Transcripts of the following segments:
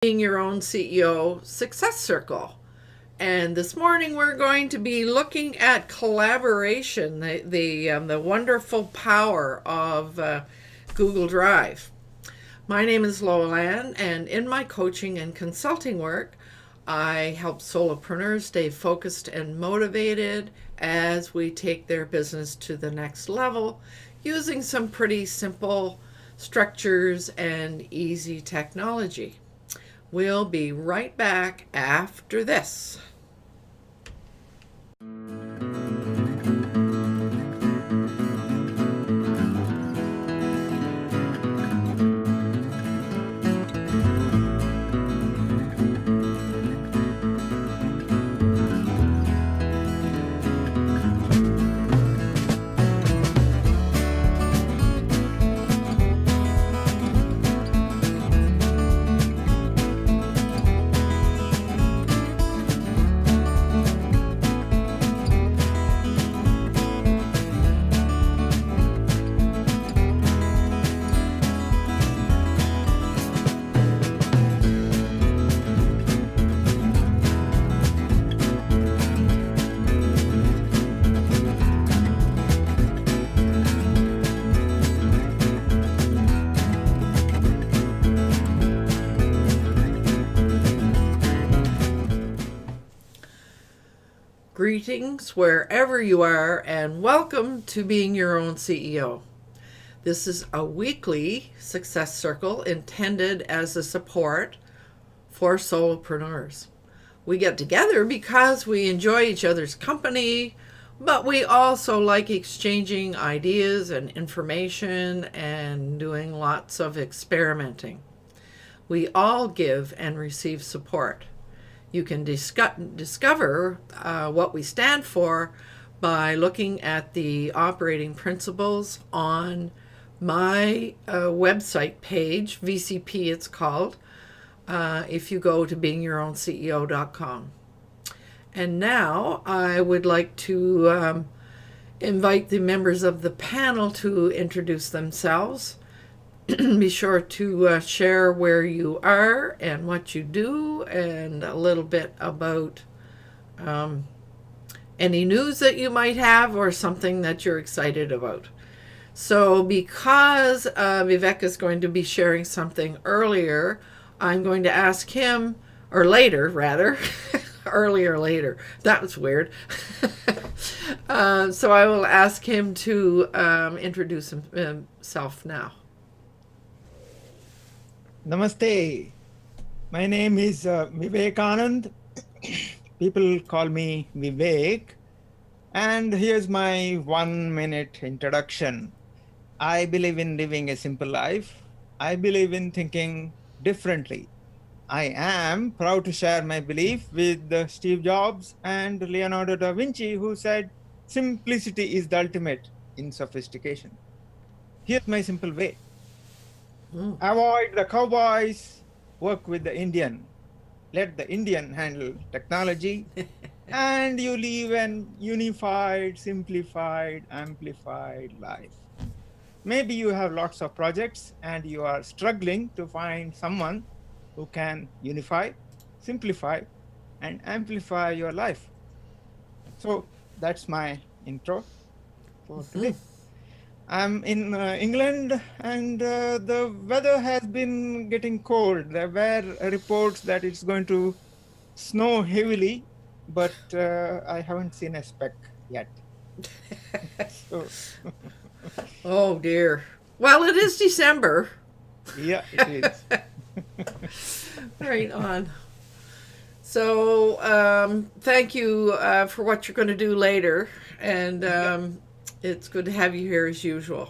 Being Your Own CEO Success Circle. And this morning we're going to be looking at collaboration, the wonderful power of Google Drive. My name is Lola Ann, and in my coaching and consulting work, I help solopreneurs stay focused and motivated as we take their business to the next level using some pretty simple structures and easy technology. We'll be right back after this. Greetings wherever you are, and welcome to Being Your Own CEO. This is a weekly success circle intended as a support for solopreneurs. We get together because we enjoy each other's company, but we also like exchanging ideas and information and doing lots of experimenting. We all give and receive support. You can discover what we stand for by looking at the operating principles on my website page, VCP it's called, if you go to beingyourown.ceo.com. And now I would like to invite the members of the panel to introduce themselves. Be sure to share where you are and what you do, and a little bit about any news that you might have or something that you're excited about. So because Vivek is going to be sharing something earlier, I'm going to ask him, or later rather, earlier later, that was weird. So I will ask him to introduce himself now. Namaste. My name is Vivek Anand. People call me Vivek. And here's my 1-minute introduction. I believe in living a simple life. I believe in thinking differently. I am proud to share my belief with Steve Jobs and Leonardo da Vinci, who said, simplicity is the ultimate in sophistication. Here's my simple way. Avoid the cowboys, work with the Indian. Let the Indian handle technology, and you live an unified, simplified, amplified life. Maybe you have lots of projects and you are struggling to find someone who can unify, simplify, and amplify your life. So that's my intro for today. I'm in England, and the weather has been getting cold. There were reports that it's going to snow heavily, but I haven't seen a speck yet. So, oh dear. Well, it is December. Yeah, it is. Right on. So thank you for what you're going to do later, and it's good to have you here as usual.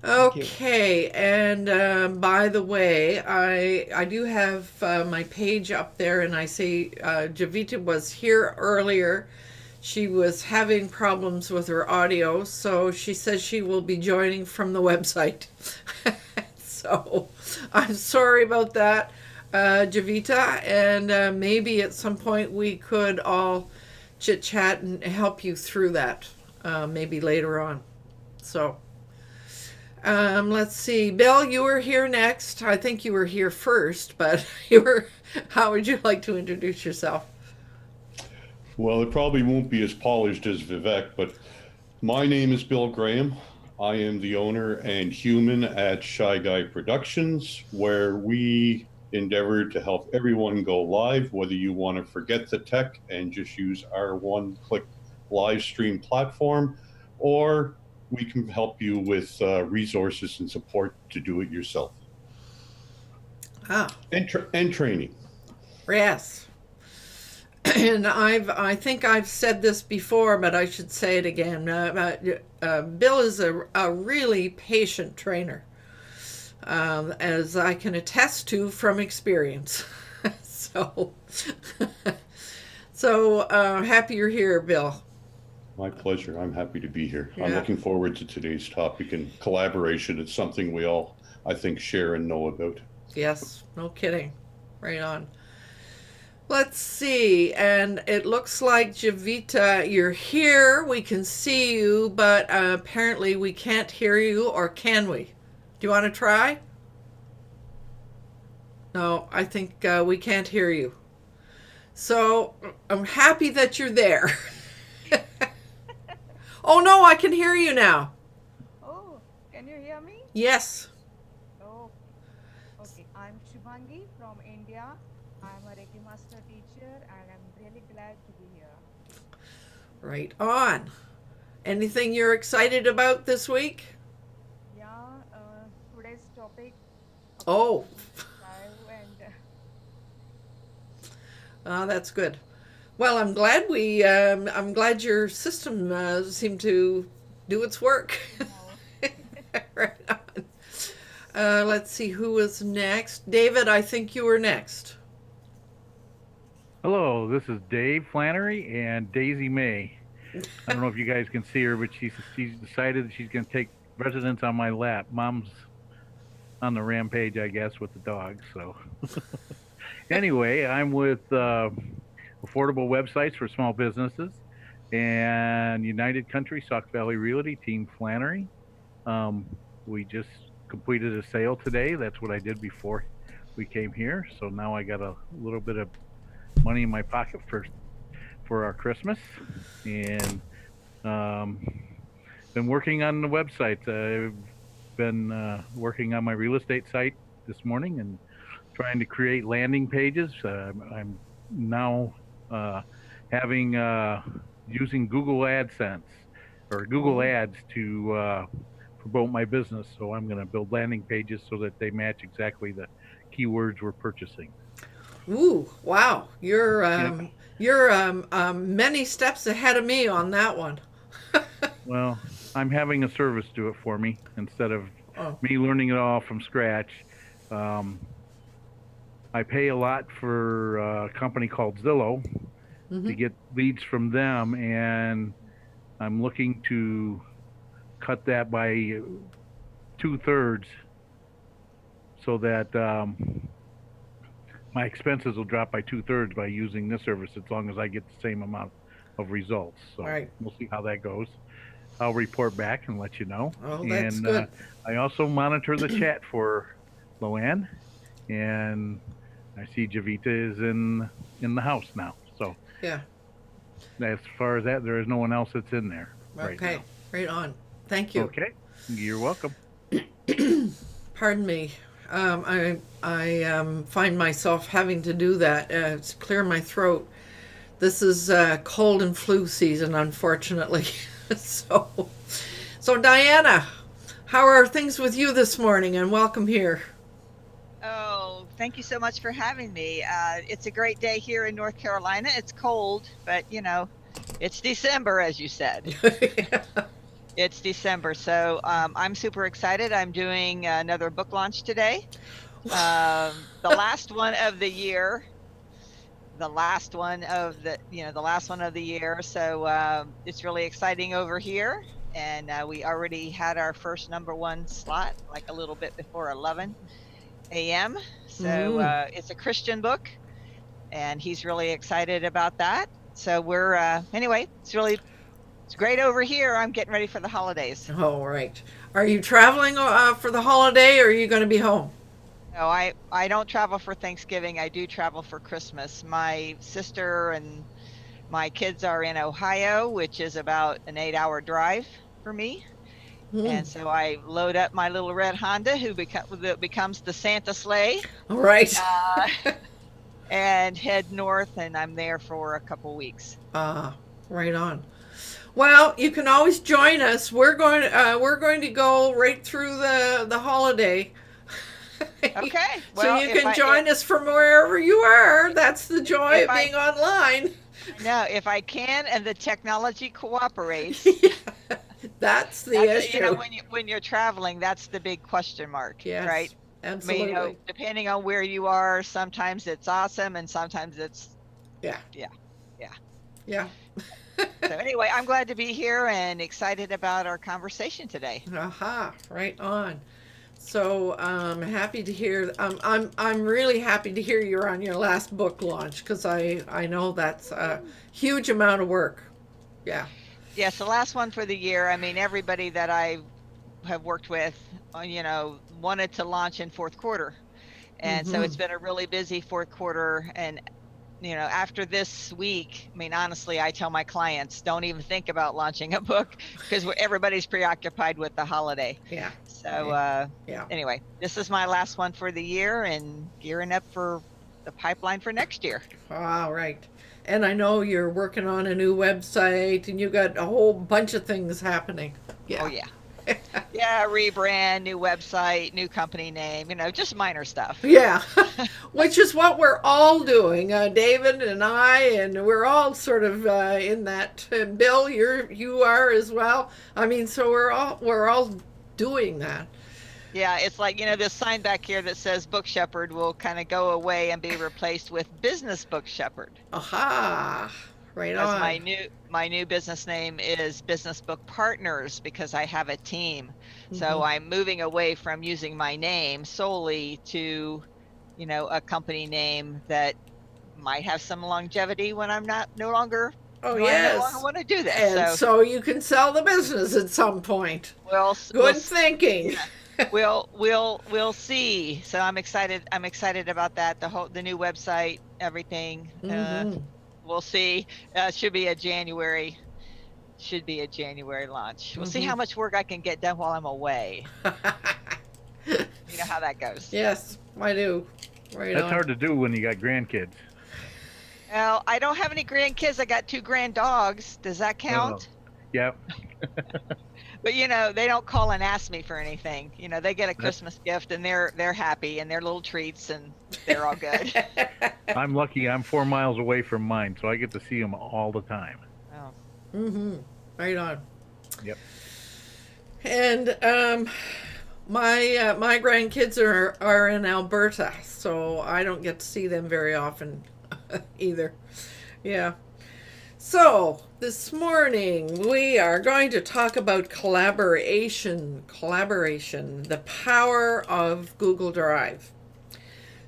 Okay, and by the way, I do have my page up there, and I see Javita was here earlier. She was having problems with her audio, so she says she will be joining from the website. So I'm sorry about that, Javita, and maybe at some point we could all chit chat and help you through that, maybe later on. So Let's see. Bill, you were here next. I think you were here first, but how would you like to introduce yourself? Well, it probably won't be as polished as Vivek, but my name is Bill Graham. I am the owner and human at Shy Guy Productions, where we endeavor to help everyone go live, whether you want to forget the tech and just use our one-click live stream platform, or we can help you with resources and support to do it yourself. Ah, And training. yes. And I think I've said this before, but I should say it again. Bill is a really patient trainer, as I can attest to from experience. So, happy you're here, Bill. My pleasure. I'm happy to be here. I'm Yeah. looking forward to today's topic and collaboration. It's something we all, I think, share and know about. Yes, no kidding. Right on. Let's see, and it looks like Javita, you're here. We can see you, but apparently we can't hear you, or can we? Do you want to try? No, I think we can't hear you. So I'm happy that you're there. Oh no, I can hear you now. Oh, can you hear me? Yes. Oh, okay. I'm Shubhangi from India. I'm a Reiki Master teacher and I'm really glad to be here. Right on. Anything you're excited about this week? Yeah, today's topic Oh, live and that's good. Well, I'm glad I'm glad your system seemed to do its work. Right on. Let's see who was next. David, I think you were next. Hello, this is Dave Flannery and Daisy May. I don't know if you guys can see her, but she's decided that she's going to take residence on my lap. Mom's on the rampage, I guess, with the dog. So anyway, I'm with Affordable Websites for Small Businesses and United Country Sauk Valley Realty, Team Flannery. We just completed a sale today. That's what I did before we came here. So now I got a little bit of money in my pocket for our Christmas, and been working on the website. I've been working on my real estate site this morning and trying to create landing pages. I'm now having using Google AdSense or Google Ads to promote my business. So I'm going to build landing pages so that they match exactly the keywords we're purchasing. Ooh, wow! You're many steps ahead of me on that one. Well, I'm having a service do it for me instead of me learning it all from scratch. I pay a lot for a company called Zillow to get leads from them, and I'm looking to cut that by 2/3 so that my expenses will drop by 2/3 by using this service, as long as I get the same amount of results. So Right. We'll see how that goes. I'll report back and let you know. Oh, that's and good. I also monitor the chat for Loanne, and I see Javita is in the house now. So Yeah. as far as that, there is no one else that's in there right Okay. now. Right on. Thank you. Okay, you're welcome. Pardon me. I find myself having to do that to clear my throat. This is cold and flu season, unfortunately. So Diana, how are things with you this morning? And welcome here. Oh, thank you so much for having me. It's a great day here in North Carolina. It's cold, but it's December, as you said. Yeah. It's December, so I'm super excited. I'm doing another book launch today. The last one of the year. The last one of the year. So it's really exciting over here. And we already had our first #1 slot, like a little bit before 11 a.m. So it's a Christian book, and he's really excited about that. So we're anyway, it's really It's great over here. I'm getting ready for the holidays. Oh, right. Are you traveling for the holiday, or are you going to be home? No, I don't travel for Thanksgiving. I do travel for Christmas. My sister and my kids are in Ohio, which is about an 8-hour drive for me. And so I load up my little red Honda, that becomes the Santa sleigh, Right. and head north, and I'm there for a couple weeks. Right on. Well, you can always join us. We're going to go right through the holiday. Okay. So Well, you can join us from wherever you are. That's the joy of being online. No, if I can and the technology cooperates. That's the issue. You know, when you're traveling, that's the big question mark, Yes, right? absolutely. I mean, you know, depending on where you are, sometimes it's awesome and sometimes it's Yeah. So anyway, I'm glad to be here and excited about our conversation today. Aha, right on. So happy to hear. I'm really happy to hear you're on your last book launch, because I know that's a huge amount of work. Yeah. Yes, the last one for the year. I mean, everybody that I have worked with, you know, wanted to launch in fourth quarter, and so it's been a really busy fourth quarter. And you know, after this week, I mean, honestly, I tell my clients, don't even think about launching a book, because everybody's preoccupied with the holiday. Yeah. So anyway, this is my last one for the year and gearing up for the pipeline for next year. All right. And I know you're working on a new website, and you got a whole bunch of things happening. Yeah. Oh, yeah. Yeah, rebrand, new website, new company name, you know, just minor stuff. Yeah, which is what we're all doing, David and I, and we're all sort of in that. Bill, you are as well. I mean, so we're all doing that. Yeah, it's like, you know, this sign back here that says Book Shepherd will kind of go away and be replaced with Business Book Shepherd. Aha, right on. My new business name is Business Book Partners, because I have a team. So I'm moving away from using my name solely to, you know, a company name that might have some longevity when I'm no longer. Oh, yes. I no longer want to do this. And so you can sell the business at some point. Good thinking. Yeah. We'll see. So I'm excited about that. The new website, everything. We'll see. Should be a January launch. We'll see how much work I can get done while I'm away. You know how that goes. Yes, I do. That's hard to do when you got grandkids. Well, I don't have any grandkids. I got 2 grand dogs. Does that count? Yep. But you know, they don't call and ask me for anything. You know, they get a Christmas gift and they're happy, and their little treats, and they're all good. I'm lucky. I'm 4 miles away from mine, so I get to see them all the time. Oh. Right on. Yep. And my grandkids are in Alberta, so I don't get to see them very often either. Yeah. So this morning we are going to talk about collaboration, the power of Google Drive.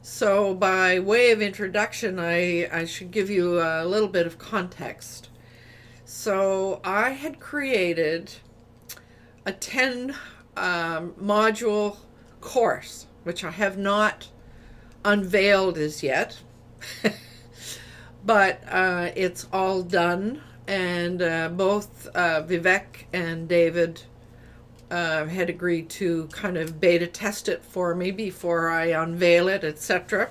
So by way of introduction, I should give you a little bit of context. So I had created a 10 module course, which I have not unveiled as yet. But it's all done, and both Vivek and David had agreed to kind of beta test it for me before I unveil it, etc.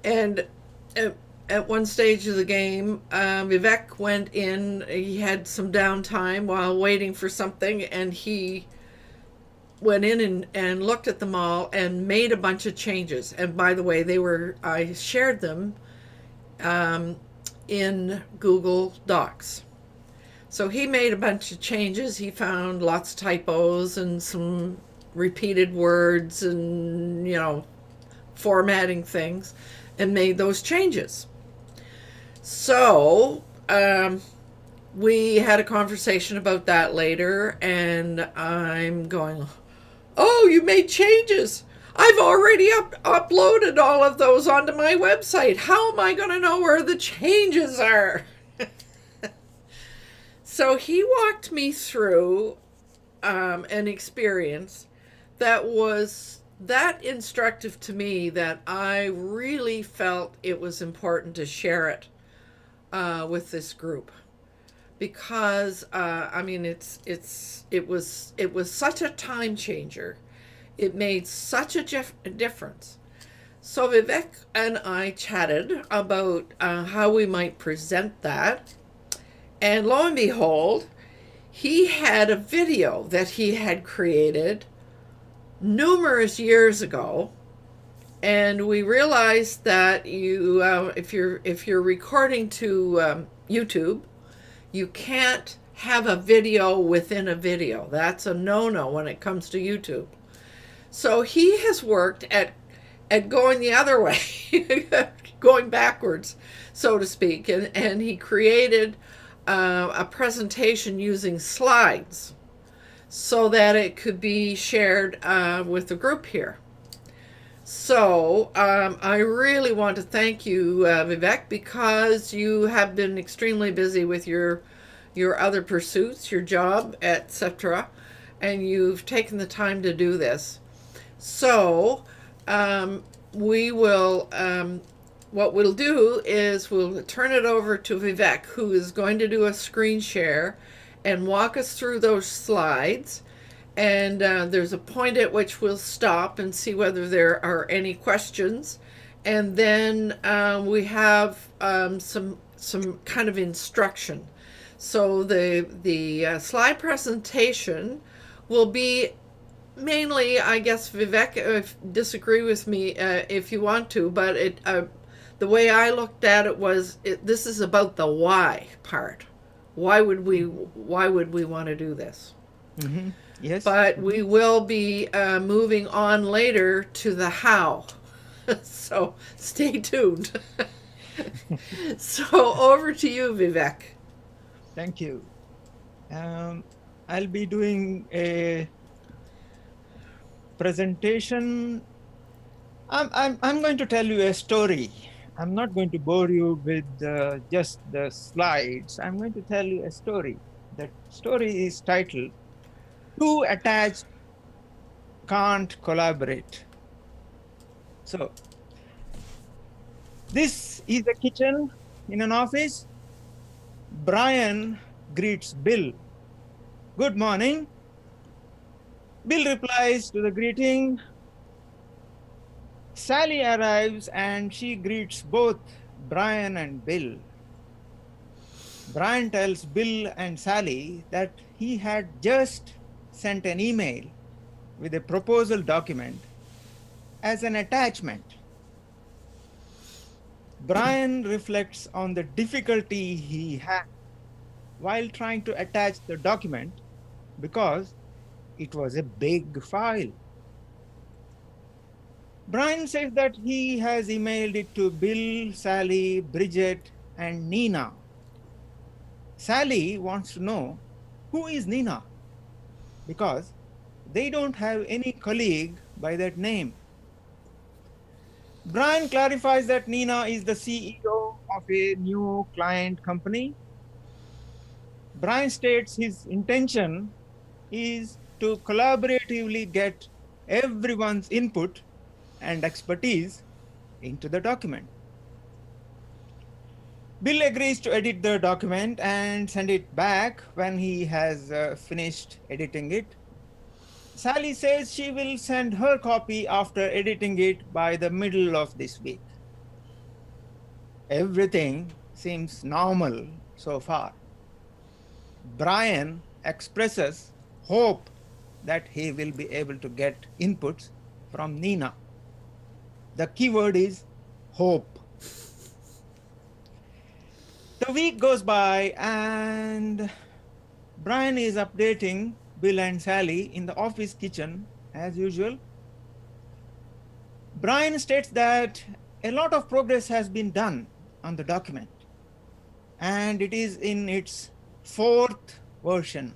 And at one stage of the game, Vivek went in. He had some downtime while waiting for something, and he went in and looked at them all and made a bunch of changes. And by the way, I shared them in Google Docs. So he made a bunch of changes. He found lots of typos and some repeated words and, you know, formatting things, and made those changes. So we had a conversation about that later, and I'm going, oh, you made changes. I've already uploaded all of those onto my website. How am I going to know where the changes are? So he walked me through an experience that was that instructive to me that I really felt it was important to share it with this group, because I mean it was such a time changer. It made such a difference. So Vivek and I chatted about how we might present that, and lo and behold, he had a video that he had created numerous years ago, and we realized that you, if you're recording to YouTube, you can't have a video within a video. That's a no-no when it comes to YouTube. So he has worked at going the other way, going backwards, so to speak, and he created a presentation using slides so that it could be shared with the group here. So I really want to thank you, Vivek, because you have been extremely busy with your other pursuits, your job, etc., and you've taken the time to do this. So we will, what we'll do is we'll turn it over to Vivek, who is going to do a screen share and walk us through those slides. And there's a point at which we'll stop and see whether there are any questions. And then we have some kind of instruction. So the slide presentation will be mainly, I guess, Vivek, disagree with me if you want to, but the way I looked at it was, this is about the why part. Why would we want to do this? Mm-hmm. Yes. But we will be moving on later to the how. So stay tuned. So over to you, Vivek. Thank you. I'll be doing a presentation. I'm going to tell you a story. I'm not going to bore you with just the slides. I'm going to tell you a story. That story is titled "Two Attached Can't Collaborate." So this is the kitchen in an office. Brian greets Bill. "Good morning." Bill replies to the greeting. Sally arrives and she greets both Brian and Bill. Brian tells Bill and Sally that he had just sent an email with a proposal document as an attachment. Brian reflects on the difficulty he had while trying to attach the document because it was a big file. Brian says that he has emailed it to Bill, Sally, Bridget, and Nina. Sally wants to know who is Nina because they don't have any colleague by that name. Brian clarifies that Nina is the CEO of a new client company. Brian states his intention is to collaboratively get everyone's input and expertise into the document. Bill agrees to edit the document and send it back when he has finished editing it. Sally says she will send her copy after editing it by the middle of this week. Everything seems normal so far. Brian expresses hope that he will be able to get inputs from Nina. The key word is hope. The week goes by and Brian is updating Bill and Sally in the office kitchen as usual. Brian states that a lot of progress has been done on the document and it is in its 4th version.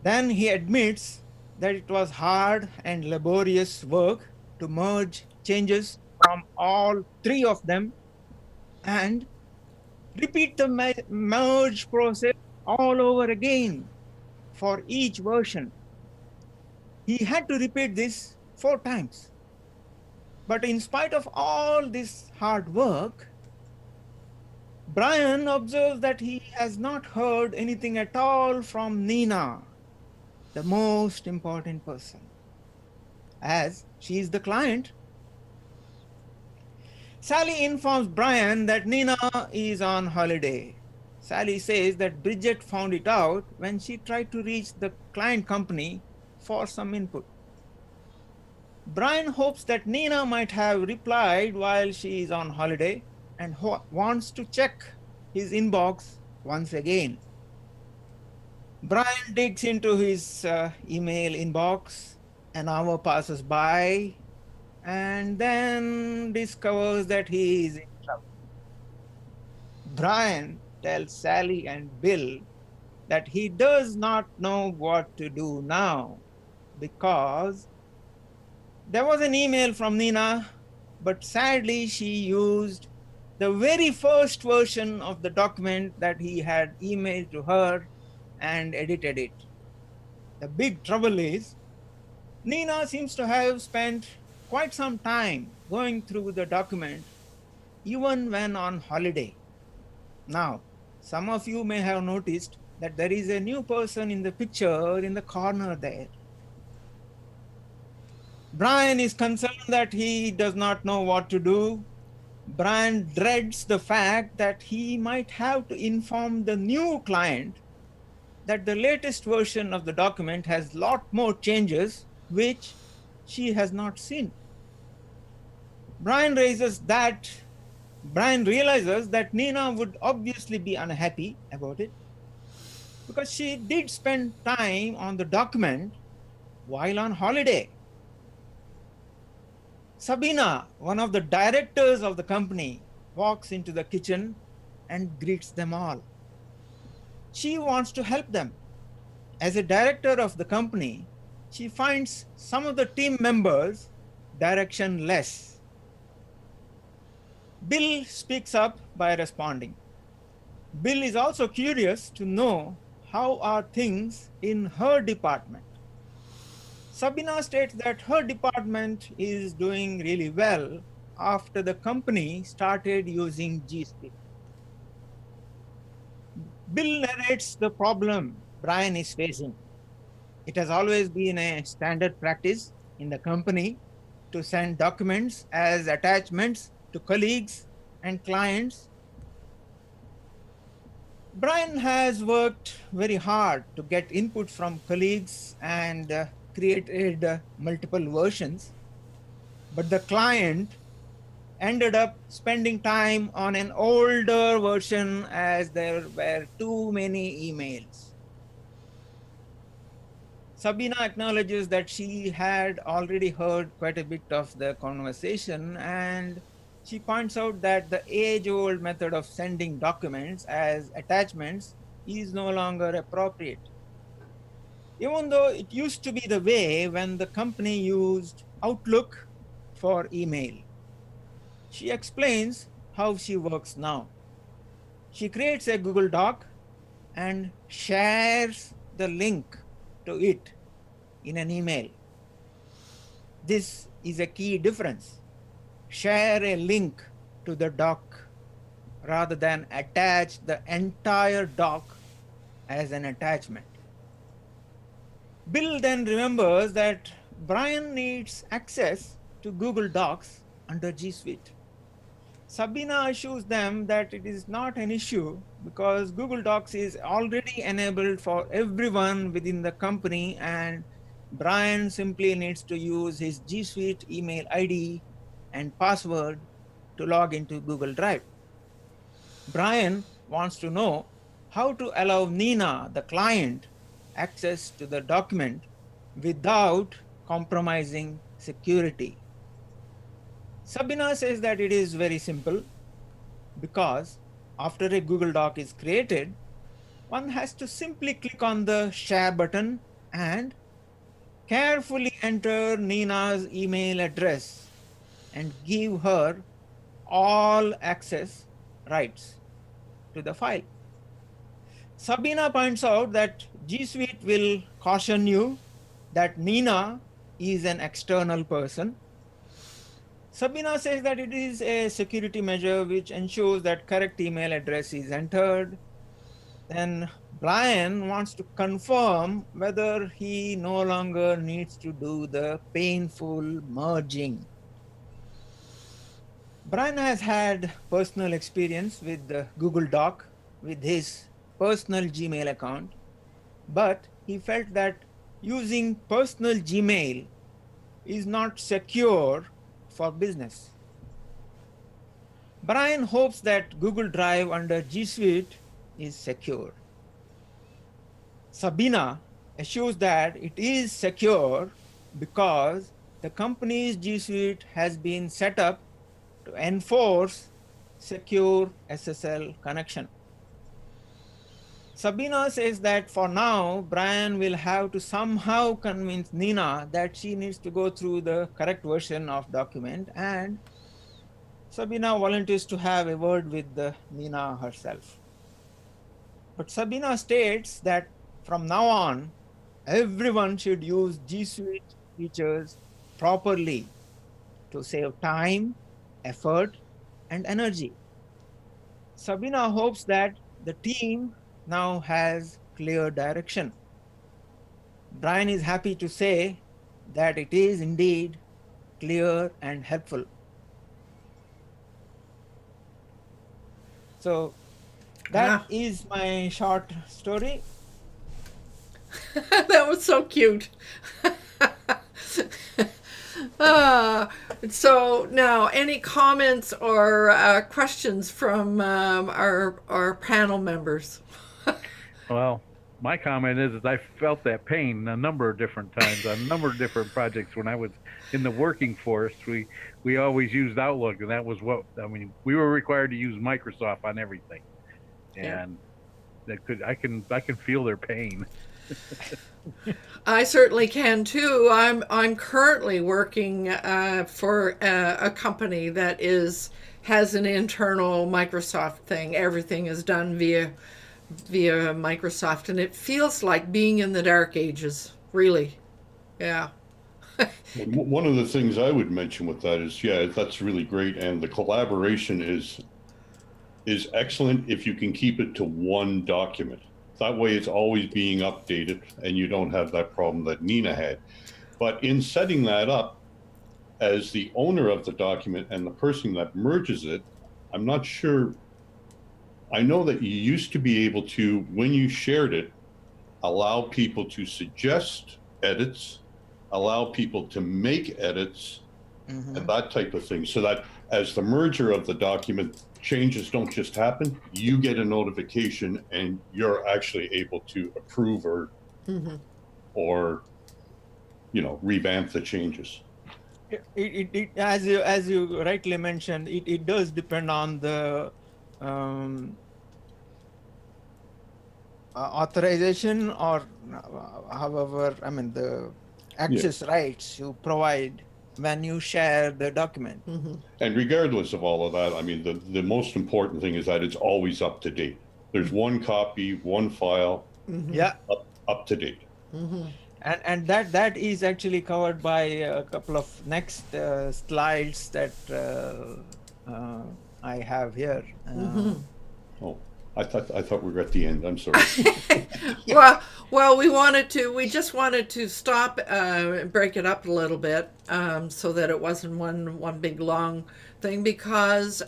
Then he admits that it was hard and laborious work to merge changes from all 3 of them, and repeat the merge process all over again for each version. He had to repeat this 4 times. But in spite of all this hard work, Brian observes that he has not heard anything at all from Nina, the most important person, as she is the client. Sally informs Brian that Nina is on holiday. Sally says that Bridget found it out when she tried to reach the client company for some input. Brian hopes that Nina might have replied while she is on holiday and wants to check his inbox once again. Brian digs into his email inbox. An hour passes by and then discovers that he is in trouble. Brian tells Sally and Bill that he does not know what to do now because there was an email from Nina, but sadly she used the very first version of the document that he had emailed to her and edited it. The big trouble is, Nina seems to have spent quite some time going through the document, even when on holiday. Now, some of you may have noticed that there is a new person in the picture in the corner there. Brian is concerned that he does not know what to do. Brian dreads the fact that he might have to inform the new client that the latest version of the document has a lot more changes which she has not seen. Brian realizes that Nina would obviously be unhappy about it because she did spend time on the document while on holiday. Sabina, one of the directors of the company, walks into the kitchen and greets them all. She wants to help them. As a director of the company, she finds some of the team members directionless. Bill speaks up by responding. Bill is also curious to know how are things in her department. Sabina states that her department is doing really well after the company started using G Suite. Bill narrates the problem Brian is facing. It has always been a standard practice in the company to send documents as attachments to colleagues and clients. Brian has worked very hard to get input from colleagues and created multiple versions, but the client ended up spending time on an older version as there were too many emails. Sabina acknowledges that she had already heard quite a bit of the conversation, and she points out that the age-old method of sending documents as attachments is no longer appropriate, even though it used to be the way when the company used Outlook for email. She explains how she works now. She creates a Google Doc and shares the link to it in an email. This is a key difference. Share a link to the doc rather than attach the entire doc as an attachment. Bill then remembers that Brian needs access to Google Docs under G Suite. Sabina assures them that it is not an issue because Google Docs is already enabled for everyone within the company, and Brian simply needs to use his G Suite email ID and password to log into Google Drive. Brian wants to know how to allow Nina, the client, access to the document without compromising security. Sabina says that it is very simple because after a Google Doc is created, one has to simply click on the share button and carefully enter Nina's email address and give her all access rights to the file. Sabina points out that G Suite will caution you that Nina is an external person. Sabina says that it is a security measure which ensures that correct email address is entered. Then Brian wants to confirm whether he no longer needs to do the painful merging. Brian has had personal experience with the Google Doc with his personal Gmail account, but he felt that using personal Gmail is not secure for business. Brian hopes that Google Drive under G Suite is secure. Sabina assures that it is secure because the company's G Suite has been set up to enforce secure SSL connection. Sabina says that for now, Brian will have to somehow convince Nina that she needs to go through the correct version of document, and Sabina volunteers to have a word with Nina herself. But Sabina states that from now on, everyone should use G Suite features properly to save time, effort, and energy. Sabina hopes that the team now has clear direction. Brian is happy to say that it is indeed clear and helpful. So that is my short story. That was so cute. So now, any comments or questions from our panel members? Well, my comment is I felt that pain a number of different times on a number of different projects. When I was in the working force, we always used Outlook, and that was we were required to use Microsoft on everything, and I can feel their pain. I certainly can too. I'm currently working for a company that has an internal Microsoft thing. Everything is done via Microsoft, and it feels like being in the dark ages, really. Yeah. One of the things I would mention with that is, that's really great, and the collaboration is excellent if you can keep it to one document. That way it's always being updated and you don't have that problem that Nina had. But in setting that up, as the owner of the document and the person that merges it, I'm not sure. I know that you used to be able to, when you shared it, allow people to suggest edits, allow people to make edits, and that type of thing. So that as the merger of the document, changes don't just happen, you get a notification and you're actually able to approve or revamp the changes. It as you rightly mentioned, it does depend on the authorization, or however, the access rights you provide when you share the document. And regardless of all of that, the most important thing is that it's always up to date. There's one copy, one file, up to date. And that is actually covered by a couple of next slides that I have here. Oh, I thought we were at the end. I'm sorry. Well, we just wanted to stop and break it up a little bit, so that it wasn't one big long thing, because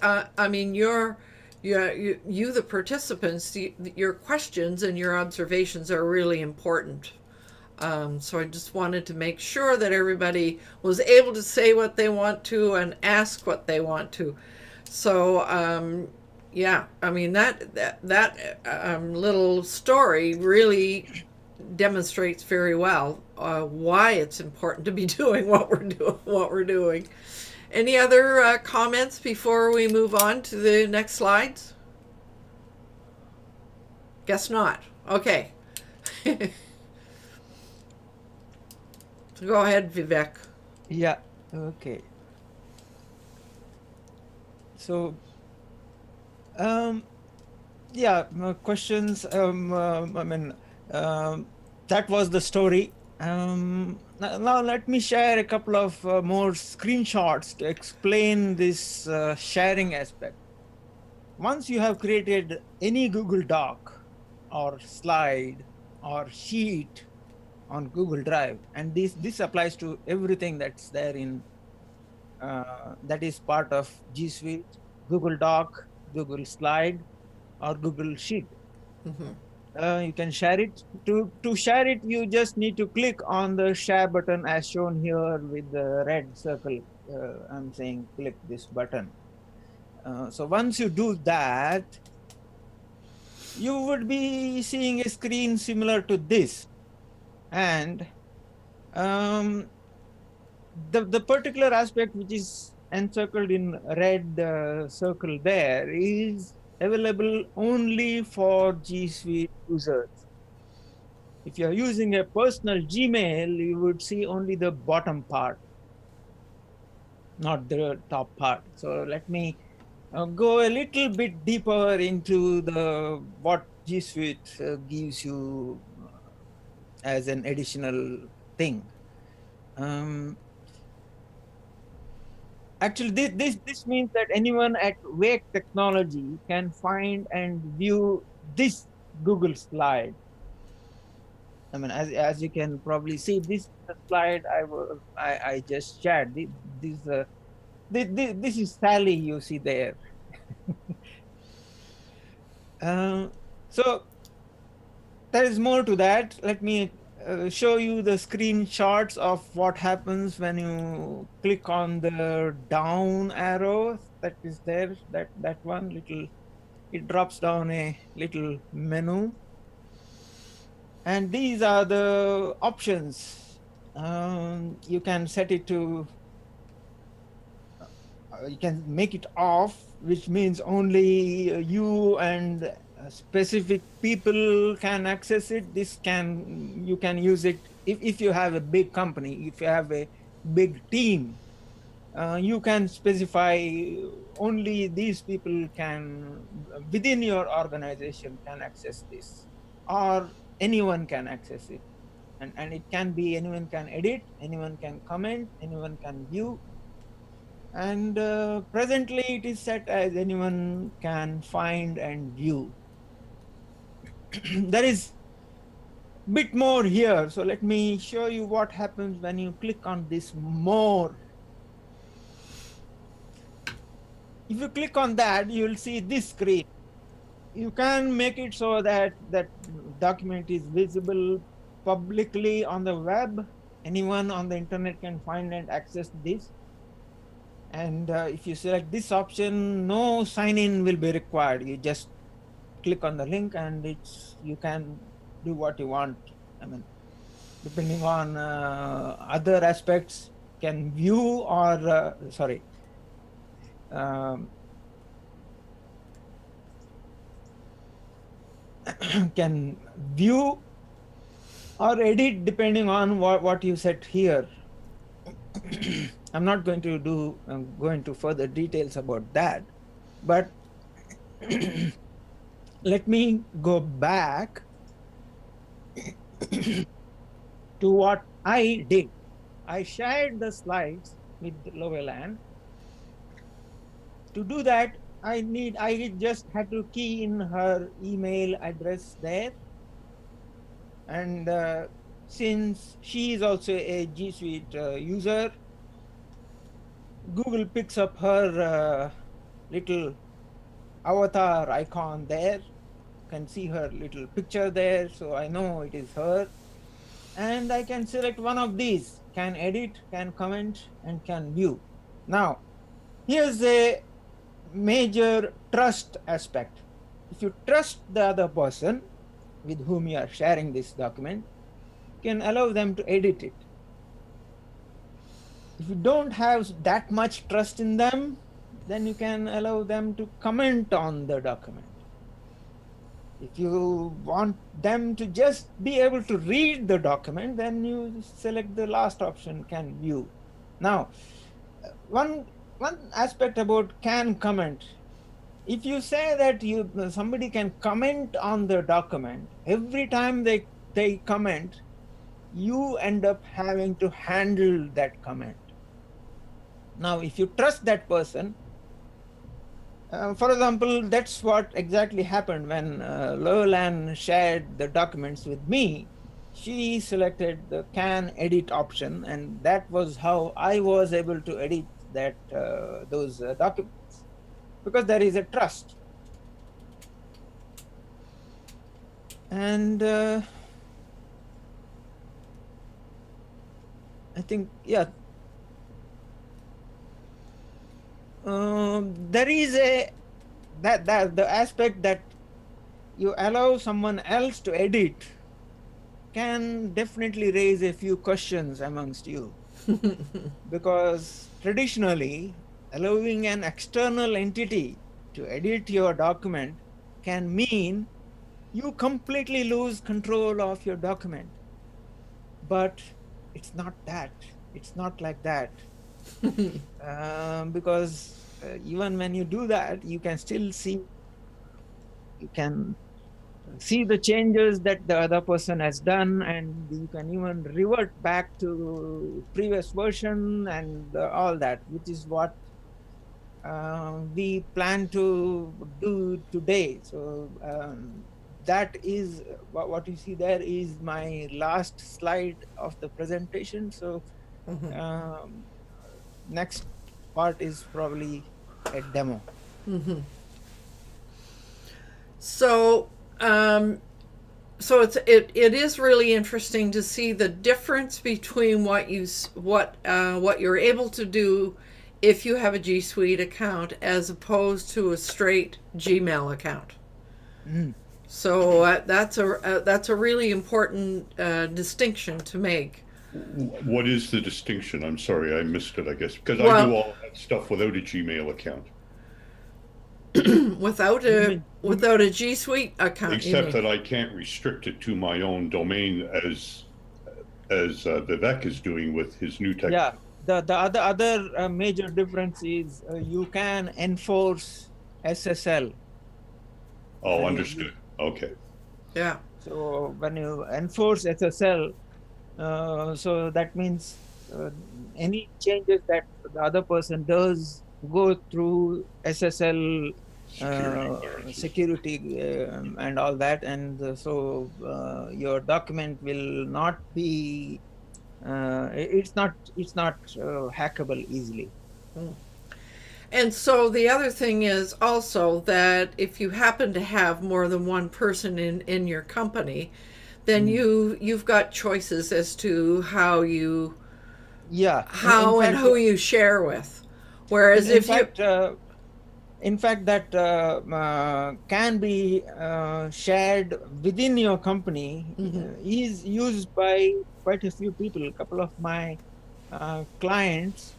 you the participants, your questions and your observations are really important. So I just wanted to make sure that everybody was able to say what they want to and ask what they want to. So that little story really demonstrates very well why it's important to be doing what we're doing. Any other comments before we move on to the next slides? Guess not. Okay. Go ahead, Vivek. Yeah, okay. So Yeah, questions. I mean, that was the story. Now let me share a couple of more screenshots to explain this sharing aspect. Once you have created any Google Doc or slide or sheet on Google Drive, and this applies to everything that's there in that is part of G Suite, Google Doc, Google Slide, or Google Sheet. You can share it. To share it, you just need to click on the share button as shown here with the red circle. I'm saying click this button. So once you do that, you would be seeing a screen similar to this. And the particular aspect which is encircled in red circle there is available only for G Suite users. If you're using a personal Gmail, you would see only the bottom part, not the top part. So let me go a little bit deeper into the what G Suite gives you as an additional thing. Actually, this means that anyone at Wake Technology can find and view this Google slide. I mean, as you can probably see, this is the slide I just shared. This is Sally you see there. So there is more to that. Let me show you the screenshots of what happens when you click on the down arrow that is there. That one little, it drops down a little menu. And these are the options. You can set it to, you can make it off, which means only you and specific people can access it. You can use it if you have a big company, if you have a big team, you can specify only these people can, within your organization, can access this, or anyone can access it. And it can be anyone can edit, anyone can comment, anyone can view. And presently it is set as anyone can find and view. There is a bit more here. So let me show you what happens when you click on this more. If you click on that, you'll see this screen. You can make it so that that document is visible publicly on the web. Anyone on the internet can find and access this. And if you select this option, no sign-in will be required. You just click on the link and you can do what you want. I mean, depending on other aspects, can view or can view or edit depending on what you set here. I'm not going to go into further details about that, but let me go back to what I did. I shared the slides with Loveland. To do that, I just had to key in her email address there. And since she is also a G Suite user, Google picks up her little avatar icon there. You can see her little picture there, so I know it is her. And I can select one of these, can edit, can comment, and can view. Now, here's a major trust aspect. If you trust the other person with whom you are sharing this document, you can allow them to edit it. If you don't have that much trust in them, then you can allow them to comment on the document. If you want them to just be able to read the document, then you select the last option, can view. Now, one aspect about can comment. if you say that somebody can comment on the document, every time they comment, you end up having to handle that comment. Now, if you trust that person, for example, that's what exactly happened when Lolan shared the documents with me. She selected the can edit option, and that was how I was able to edit those documents, because there is a trust. And I think, yeah, there is that the aspect that you allow someone else to edit can definitely raise a few questions amongst you. Because traditionally, allowing an external entity to edit your document can mean you completely lose control of your document. But it's not that. It's not like that. Because even when you do that, you can still see the changes that the other person has done, and you can even revert back to previous version and all that, which is what we plan to do today. So that is what you see there is my last slide of the presentation. So next part is probably a demo. So it is really interesting to see the difference between what you're able to do if you have a G Suite account as opposed to a straight Gmail account. So that's a really important distinction to make. What is the distinction? I'm sorry, I missed it, I guess, because I do all that stuff without a Gmail account. without a G Suite account. Except that I can't restrict it to my own domain as Vivek is doing with his new tech. Yeah, the other major difference is you can enforce SSL. Oh, understood. Okay. Yeah. So when you enforce SSL, so that means any changes that the other person does go through SSL security and all that, and so your document will not be it's not hackable easily. And so the other thing is also that if you happen to have more than one person in your company, then you've got choices as to how you and who you share with. Whereas in fact that can be shared within your company is used by quite a few people. A couple of my clients,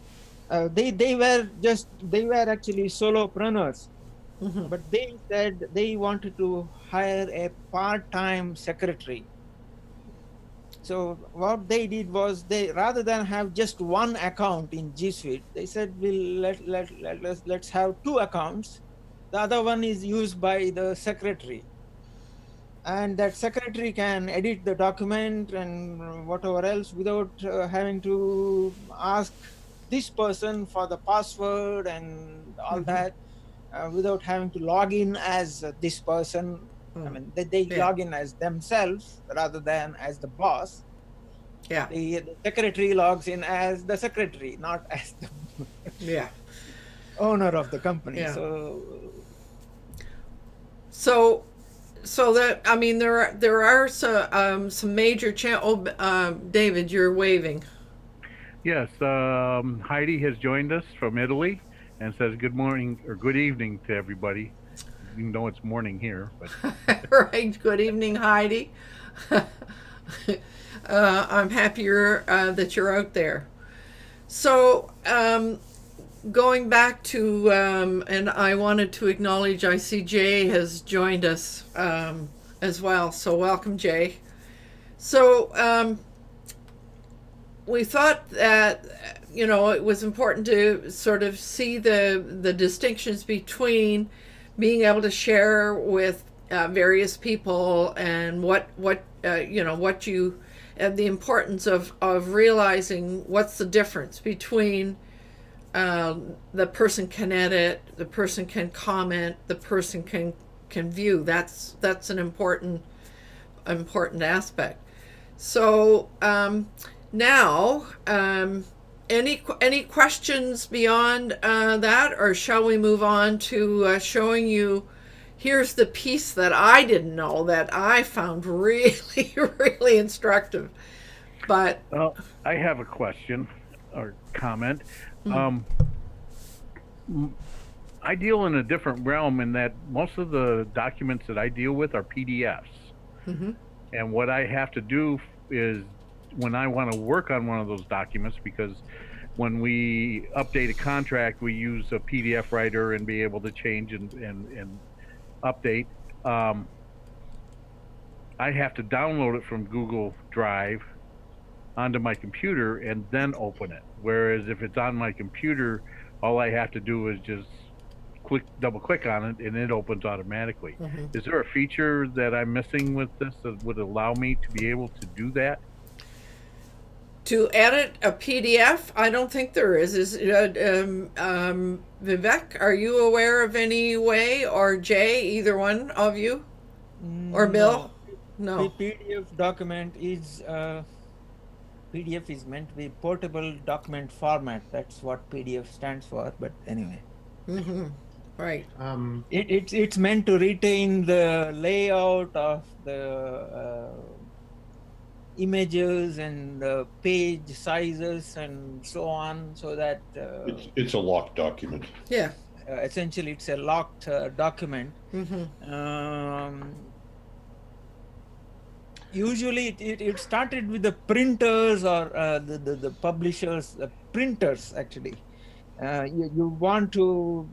they were actually solopreneurs, but they said they wanted to hire a part-time secretary. So what they did was, they rather than have just one account in G Suite, they said, let's have two accounts. The other one is used by the secretary, and that secretary can edit the document and whatever else without having to ask this person for the password and all that, without having to log in as this person. I mean, they log in as themselves rather than as the boss. Yeah. The secretary logs in as the secretary, not as the owner of the company. Yeah. So that, I mean, there are some major David, you're waving. Yes, Heidi has joined us from Italy and says good morning or good evening to everybody. Even though it's morning here, but Right. Good evening, Heidi. I'm happier that you're out there. So going back to and I wanted to acknowledge, I see Jay has joined us as well. So welcome, Jay. So we thought that it was important to sort of see the distinctions between being able to share with various people, and what you the importance of realizing what's the difference between the person can edit, the person can comment, the person can view. That's an important aspect. So now, any questions beyond that, or shall we move on to showing you? Here's the piece that I didn't know that I found really, really instructive. But Well, I have a question or comment. I deal in a different realm in that most of the documents that I deal with are PDFs. And what I have to do is, when I want to work on one of those documents, because when we update a contract, we use a PDF writer and be able to change and update. I have to download it from Google Drive onto my computer and then open it. Whereas if it's on my computer, all I have to do is just double click on it and it opens automatically. Is there a feature that I'm missing with this that would allow me to be able to do that? to edit a PDF, I don't think there is. Vivek, are you aware of any way, or Jay, either one of you, or Bill? No. PDF document is PDF is meant to be portable document format. That's what PDF stands for. But anyway, Right. It's meant to retain the layout of the images and the page sizes and so on, so that it's a locked document. Yeah. Essentially it's a locked document. Usually it started with the printers or the publishers, the printers actually. You want to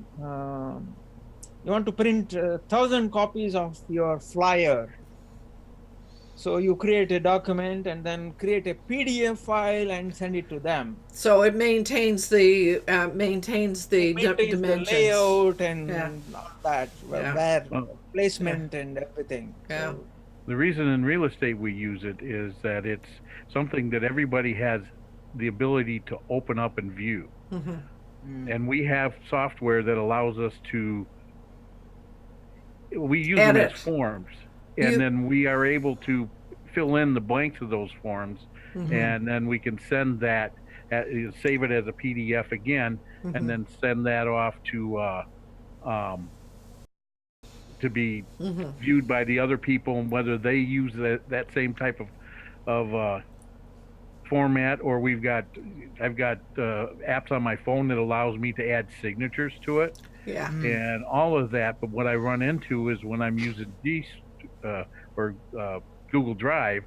print 1,000 copies of your flyer. So you create a document and then create a PDF file and send it to them. So it maintains the dimensions, the layout and all that, where placement and everything. Yeah. So, the reason in real estate we use it is that it's something that everybody has the ability to open up and view. And we have software that allows us to, we use them as forms. And then we are able to fill in the blanks of those forms, and then we can send that, save it as a PDF again, and then send that off to be viewed by the other people, and whether they use that same type of format, or I've got apps on my phone that allows me to add signatures to it. Yeah. And all of that. But what I run into is when I'm using Google Drive,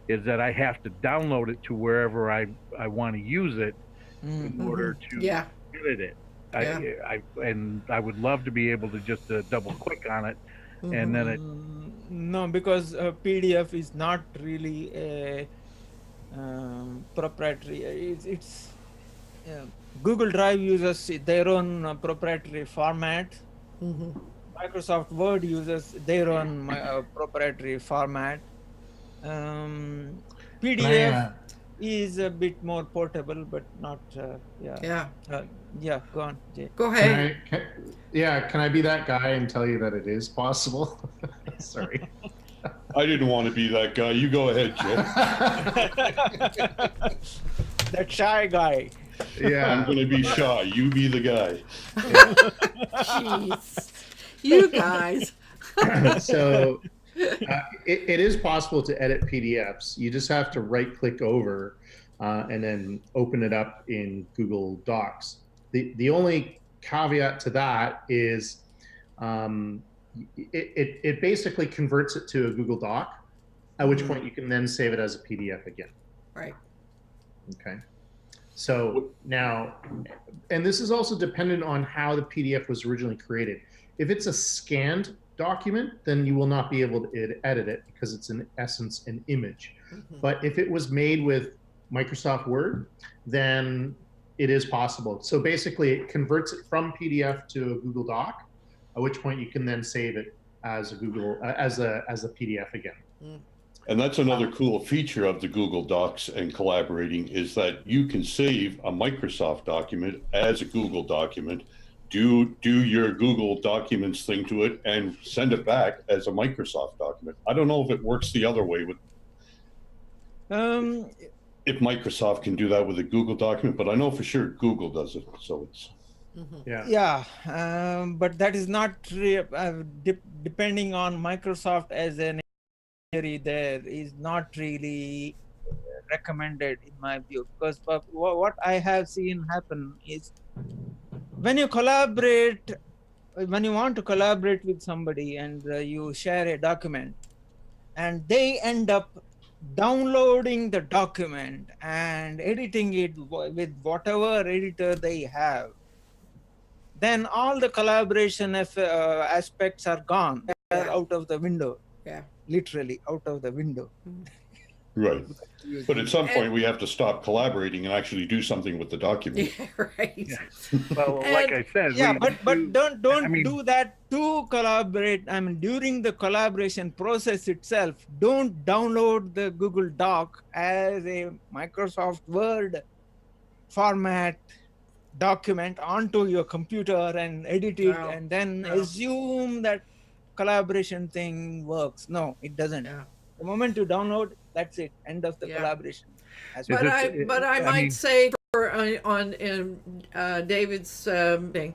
is that I have to download it to wherever I want to use it in order to edit it. I would love to be able to just double click on it, and then it. No, because PDF is not really a proprietary. It's Google Drive uses their own proprietary format. Microsoft Word uses their own proprietary format. PDF is a bit more portable, but not. Go on, Jay. Go ahead. Can I be that guy and tell you that it is possible? Sorry. I didn't want to be that guy. You go ahead, Joe. That shy guy. Yeah. I'm going to be shy. You be the guy. Jeez. You guys. So it is possible to edit PDFs. You just have to right click over and then open it up in Google Docs. The only caveat to that is it basically converts it to a Google Doc, at which point you can then save it as a PDF again. Right. Okay. So now, and this is also dependent on how the PDF was originally created. If it's a scanned document, then you will not be able to edit it because it's in essence an image. But if it was made with Microsoft Word, then it is possible. So basically it converts it from PDF to a Google Doc, at which point you can then save it as a Google, as a PDF again. And that's another cool feature of the Google Docs and collaborating is that you can save a Microsoft document as a Google document, do your Google Documents thing to it, and send it back as a Microsoft document. I don't know if it works the other way with if Microsoft can do that with a Google document, but I know for sure Google does it. So it's but that is not depending on Microsoft as an intermediary. There is not really recommended in my view, because what I have seen happen is when you collaborate, when you want to collaborate with somebody and you share a document and they end up downloading the document and editing it with whatever editor they have, then all the collaboration aspects are gone. They're out of the window. Yeah. Literally out of the window. right. But at some point we have to stop collaborating and actually do something with the document. Yeah, right. Yeah. Well, like I said, Yeah, we but don't I mean- do that to collaborate. I mean, during the collaboration process itself, don't download the Google Doc as a Microsoft Word format document onto your computer and edit it No, and then no. assume that collaboration thing works. No, it doesn't. Yeah. The moment you download, that's it. End of the Yeah. collaboration. But I might mean- say for in David's thing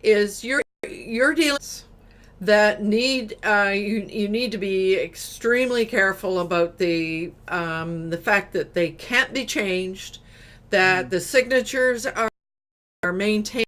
is your dealings that need you need to be extremely careful about the fact that they can't be changed, that the signatures are maintained